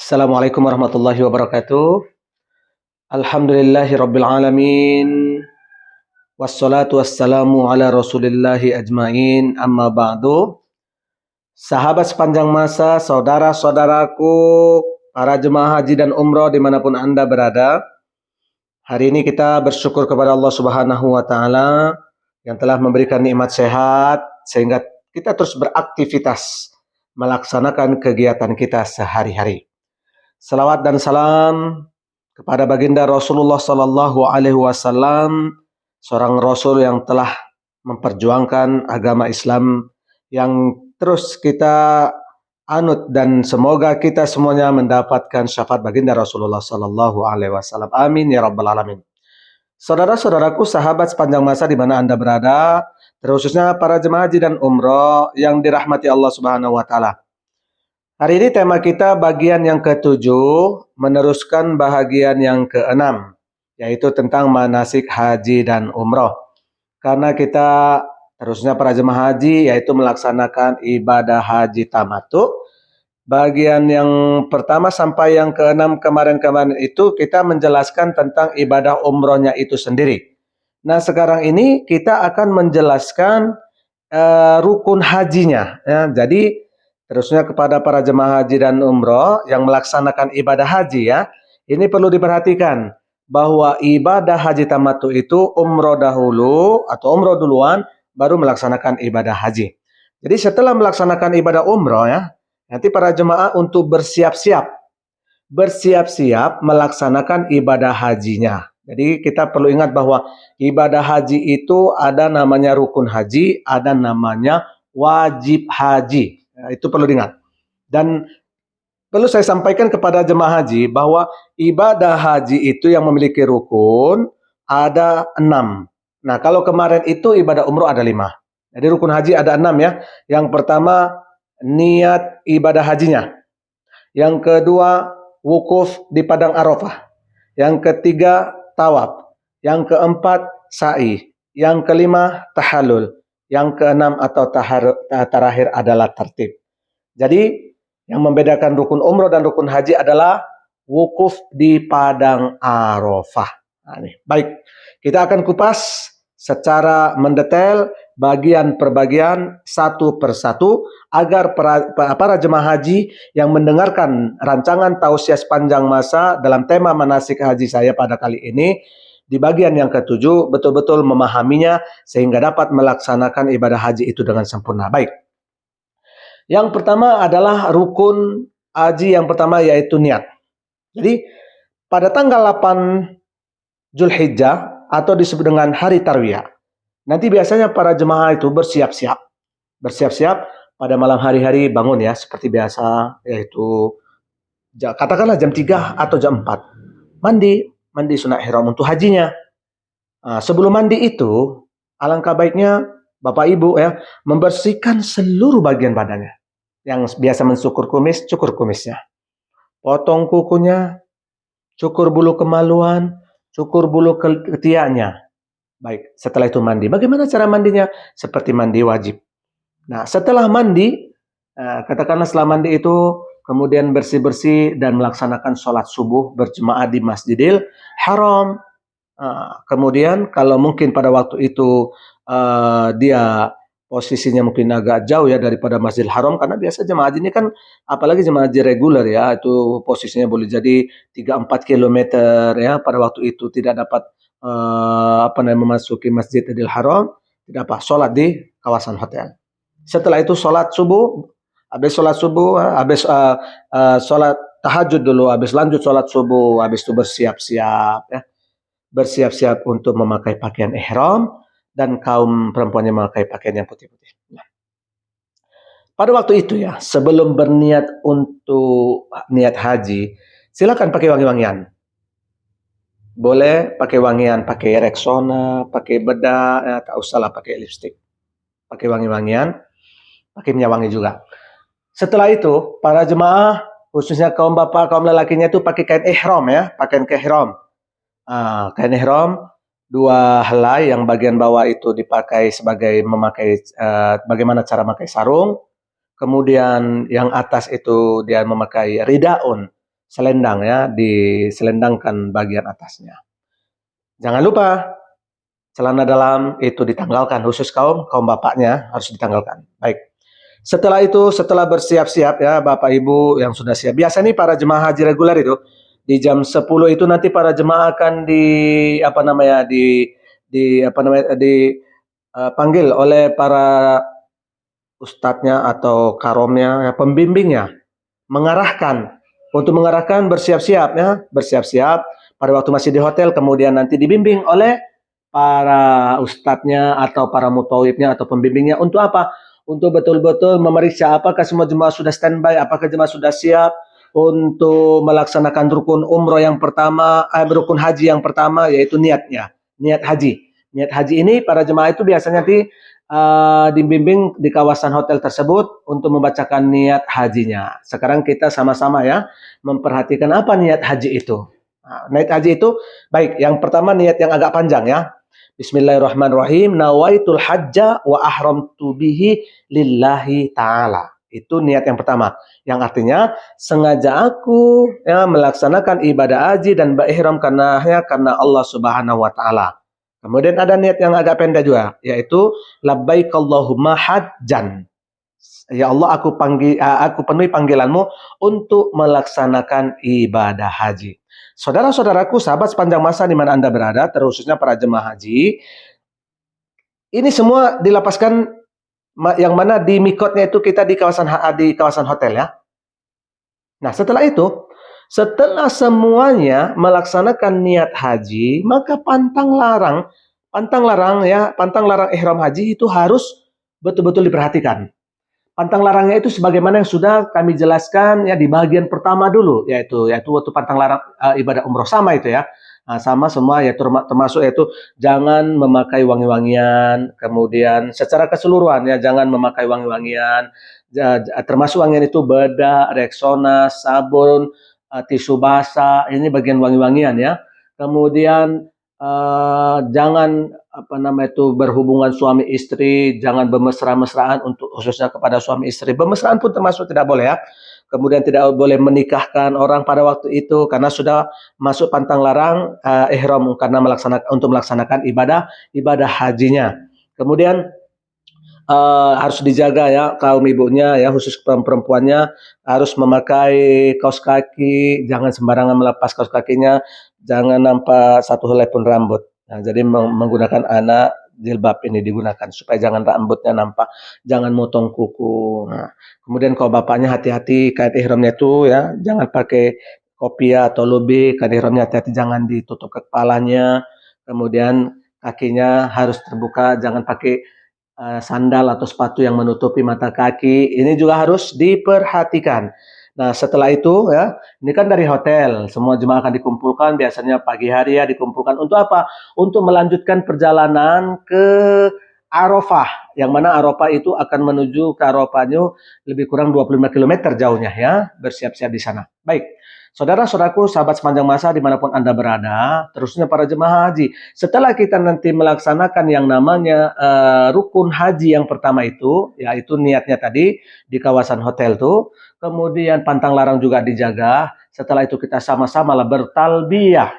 Assalamualaikum warahmatullahi wabarakatuh. Alhamdulillahi rabbil alamin. Wassalatu wassalamu ala rasulillahi ajmain. Amma ba'du. Sahabat sepanjang masa, saudara-saudaraku, para jemaah haji dan umroh dimanapun Anda berada. Hari ini kita bersyukur kepada Allah Subhanahu wa Ta'ala yang telah memberikan nikmat sehat sehingga kita terus beraktivitas melaksanakan kegiatan kita sehari-hari. Salawat dan salam kepada baginda Rasulullah Sallallahu Alaihi Wasallam, seorang Rasul yang telah memperjuangkan agama Islam yang terus kita anut, dan semoga kita semuanya mendapatkan syafaat baginda Rasulullah Sallallahu Alaihi Wasallam. Amin ya rabbal alamin. Saudara-saudaraku, sahabat sepanjang masa di mana Anda berada, terkhususnya para jemaah haji dan umroh yang dirahmati Allah Subhanahu Wa Taala. Hari ini tema kita bagian yang ketujuh, meneruskan bahagian yang keenam, yaitu tentang manasik haji dan umroh. Karena kita terusnya para jemaah haji, yaitu melaksanakan ibadah haji tamattu. Bagian yang pertama sampai yang keenam kemarin-kemarin itu kita menjelaskan tentang ibadah umrohnya itu sendiri. Nah, sekarang ini kita akan menjelaskan rukun hajinya. Ya, jadi terusnya kepada para jemaah haji dan umroh yang melaksanakan ibadah haji, ya, ini perlu diperhatikan bahwa ibadah haji tamattu itu umroh dahulu atau umroh duluan baru melaksanakan ibadah haji. Jadi setelah melaksanakan ibadah umroh, ya, nanti para jemaah untuk bersiap-siap melaksanakan ibadah hajinya. Jadi kita perlu ingat bahwa ibadah haji itu ada namanya rukun haji, ada namanya wajib haji. Nah, itu perlu diingat. Dan perlu saya sampaikan kepada jemaah haji bahwa ibadah haji itu yang memiliki rukun ada 6. Nah, kalau kemarin itu ibadah umroh ada 5. Jadi rukun haji ada 6, ya. Yang pertama niat ibadah hajinya. Yang kedua wukuf di padang Arafah. Yang ketiga tawaf. Yang keempat sa'i. Yang kelima tahallul. Yang keenam atau terakhir adalah tertib. Jadi yang membedakan rukun umroh dan rukun haji adalah wukuf di padang Arafah. Nah, baik, kita akan kupas secara mendetail bagian per bagian satu persatu agar para jemaah haji yang mendengarkan rancangan tausiah sepanjang masa dalam tema manasik haji saya pada kali ini di bagian yang ketujuh betul-betul memahaminya sehingga dapat melaksanakan ibadah haji itu dengan sempurna. Baik. Yang pertama adalah rukun haji yang pertama yaitu niat. Jadi pada tanggal 8 Zulhijjah atau disebut dengan hari Tarwiyah, nanti biasanya para jemaah itu bersiap-siap pada malam hari bangun, ya, seperti biasa, yaitu katakanlah jam 3 atau jam 4. Mandi sunat ihram untuk hajinya. Nah, sebelum mandi itu alangkah baiknya Bapak Ibu, ya, membersihkan seluruh bagian badannya. Yang biasa mencukur kumis, cukur kumisnya. Potong kukunya, cukur bulu kemaluan, cukur bulu ketiaknya. Baik, setelah itu mandi. Bagaimana cara mandinya? Seperti mandi wajib. Nah, setelah mandi, katakanlah setelah mandi itu kemudian bersih-bersih dan melaksanakan sholat subuh berjemaah di Masjidil Haram. Kemudian kalau mungkin pada waktu itu dia posisinya mungkin agak jauh, ya, daripada Masjidil Haram, karena biasa jemaah haji ini kan, apalagi jemaah haji reguler, ya, itu posisinya boleh jadi 3-4 kilometer, ya, pada waktu itu tidak dapat memasuki Masjidil Haram, tidak apa, sholat di kawasan hotel. Setelah itu sholat subuh, habis sholat tahajud dulu, habis lanjut sholat subuh, habis itu bersiap-siap, ya, bersiap-siap untuk memakai pakaian ihram, dan kaum perempuannya memakai pakaian yang putih-putih. Nah, pada waktu itu, ya, sebelum berniat untuk niat haji, silakan pakai wangi-wangian. Boleh pakai wangian, pakai Rexona, pakai bedak, ya, tak usahlah pakai lipstick. Pakai wangi-wangian, pakai minyak wangi juga. Setelah itu, para jemaah, khususnya kaum bapak, kaum lelakinya itu pakai kain ihram, ya, pakaian ihram. Kain ihram 2 helai, yang bagian bawah itu dipakai sebagai memakai bagaimana cara memakai sarung. Kemudian yang atas itu dia memakai ridaun. selendang ya, diselendangkan bagian atasnya. Jangan lupa celana dalam itu ditanggalkan, khusus kaum bapaknya harus ditanggalkan. Baik. Setelah itu, setelah bersiap-siap ya Bapak Ibu yang sudah siap. Biasa nih para jemaah haji reguler itu di jam 10 itu nanti para jemaah akan panggil oleh para ustadznya atau karomnya, ya, pembimbingnya, mengarahkan bersiap-siap ya, bersiap-siap pada waktu masih di hotel, kemudian nanti dibimbing oleh para ustadznya atau para mutawibnya atau pembimbingnya untuk apa? Untuk betul-betul memeriksa apakah semua jemaah sudah standby, apakah jemaah sudah siap untuk melaksanakan rukun umroh yang pertama, rukun haji yang pertama yaitu niatnya, niat haji. Niat haji ini para jemaah itu biasanya dibimbing di kawasan hotel tersebut untuk membacakan niat hajinya. Sekarang kita sama-sama ya memperhatikan apa niat haji itu. Nah, niat haji itu baik. Yang pertama niat yang agak panjang ya. Bismillahirrahmanirrahim. Nawaitul hajja wa ahramtu bihi lillahi ta'ala. Itu niat yang pertama. Yang artinya sengaja aku ya melaksanakan ibadah haji dan berihram karena Allah Subhanahu wa taala. Kemudian ada niat yang agak pendek juga, yaitu labbaik Allahumma hajjan. Ya Allah, aku penuhi panggilanmu untuk melaksanakan ibadah haji. Saudara-saudaraku, sahabat sepanjang masa di mana Anda berada, terkhususnya para jemaah haji, ini semua dilapaskan yang mana di mikotnya itu kita di kawasan hotel ya. Nah, setelah semuanya melaksanakan niat haji, maka pantang larang ihram haji itu harus betul-betul diperhatikan. Pantang larangnya itu sebagaimana yang sudah kami jelaskan ya di bagian pertama dulu, yaitu waktu pantang larang ibadah umroh sama itu ya. Nah, sama semua ya termasuk yaitu jangan memakai wangi-wangian, kemudian secara keseluruhan ya jangan memakai wangi-wangian, termasuk wangian itu bedak, Rexona, sabun, tisu basah, ini bagian wangi-wangian ya. Kemudian jangan berhubungan suami istri, jangan bermesra-mesraan untuk khususnya kepada suami istri. Bermesraan pun termasuk tidak boleh ya. Kemudian tidak boleh menikahkan orang pada waktu itu karena sudah masuk pantang larang ihram karena untuk melaksanakan ibadah hajinya. Kemudian harus dijaga ya kaum ibunya ya, khusus perempuannya harus memakai kaos kaki, jangan sembarangan melepas kaos kakinya, jangan nampak satu helai pun rambut. Nah, jadi menggunakan anak jilbab ini digunakan supaya jangan rambutnya nampak, jangan motong kuku. Nah, kemudian kalau bapaknya hati-hati kait ihramnya itu ya, jangan pakai kopiah atau lubik, kait ihramnya hati-hati jangan ditutup ke kepalanya. Kemudian kakinya harus terbuka, jangan pakai sandal atau sepatu yang menutupi mata kaki. Ini juga harus diperhatikan. Nah, setelah itu ya, ini kan dari hotel, semua jemaah akan dikumpulkan biasanya pagi hari ya dikumpulkan untuk apa? Untuk melanjutkan perjalanan ke Arafah, yang mana Arafah itu akan menuju ke Arafahnya lebih kurang 25 km jauhnya ya, bersiap-siap di sana. Baik, saudara-saudaraku, sahabat sepanjang masa dimanapun Anda berada, terusnya para jemaah haji. Setelah kita nanti melaksanakan yang namanya rukun haji yang pertama itu, yaitu niatnya tadi di kawasan hotel tuh, kemudian pantang larang juga dijaga. Setelah itu kita sama-sama lah bertalbiyah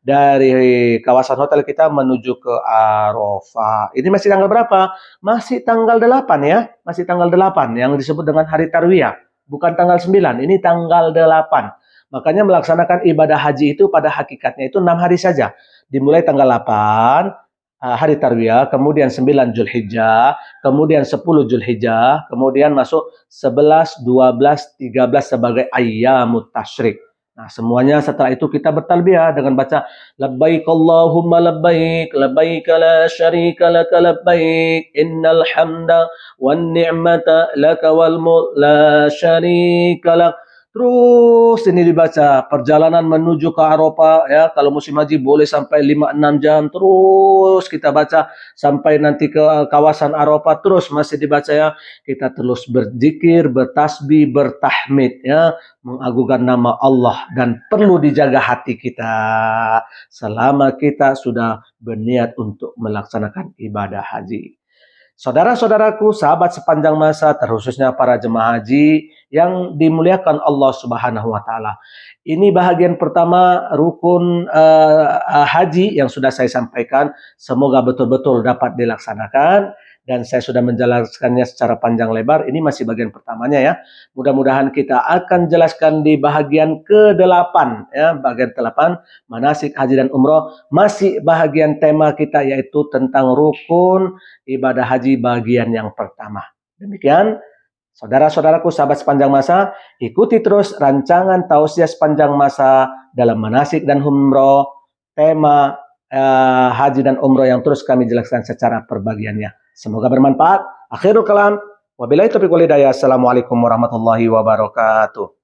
dari kawasan hotel kita menuju ke Arafah. Ini masih tanggal berapa? Masih tanggal 8 ya, masih tanggal 8 yang disebut dengan hari Tarwiyah. Bukan tanggal 9, ini tanggal 8. Makanya melaksanakan ibadah haji itu pada hakikatnya itu 6 hari saja. Dimulai tanggal 8, hari Tarwiyah, kemudian 9 Zulhijjah, kemudian 10 Zulhijjah, kemudian masuk 11, 12, 13 sebagai ayyamut tasyrik. Nah, semuanya setelah itu kita bertalbiyah dengan baca labbaik Allahumma labbaik, labbaik la syarika laka labbaik, innal hamda wan ni'mata laka wal mulk la syarika lak. Terus ini dibaca perjalanan menuju ke Arafah ya, kalau musim haji boleh sampai 5-6 jam terus kita baca sampai nanti ke kawasan Arafah terus masih dibaca ya. Kita terus berzikir, bertasbih, bertahmid ya, mengagungkan nama Allah dan perlu dijaga hati kita selama kita sudah berniat untuk melaksanakan ibadah haji. Saudara-saudaraku, sahabat sepanjang masa, terkhususnya para jemaah haji yang dimuliakan Allah Subhanahu wa taala. Ini bahagian pertama rukun haji yang sudah saya sampaikan, semoga betul-betul dapat dilaksanakan dan saya sudah menjelaskannya secara panjang lebar. Ini masih bagian pertamanya ya. Mudah-mudahan kita akan jelaskan di bahagian ke-8 ya, bagian ke-8 manasik haji dan umroh, masih bahagian tema kita yaitu tentang rukun ibadah haji bagian yang pertama. Demikian saudara-saudaraku sahabat sepanjang masa, ikuti terus rancangan tausiah sepanjang masa dalam manasik dan umroh, tema haji dan umroh yang terus kami jelaskan secara perbagiannya. Semoga bermanfaat. Akhirul kalam. Wabillahi taufiq wal hidayah. Assalamualaikum warahmatullahi wabarakatuh.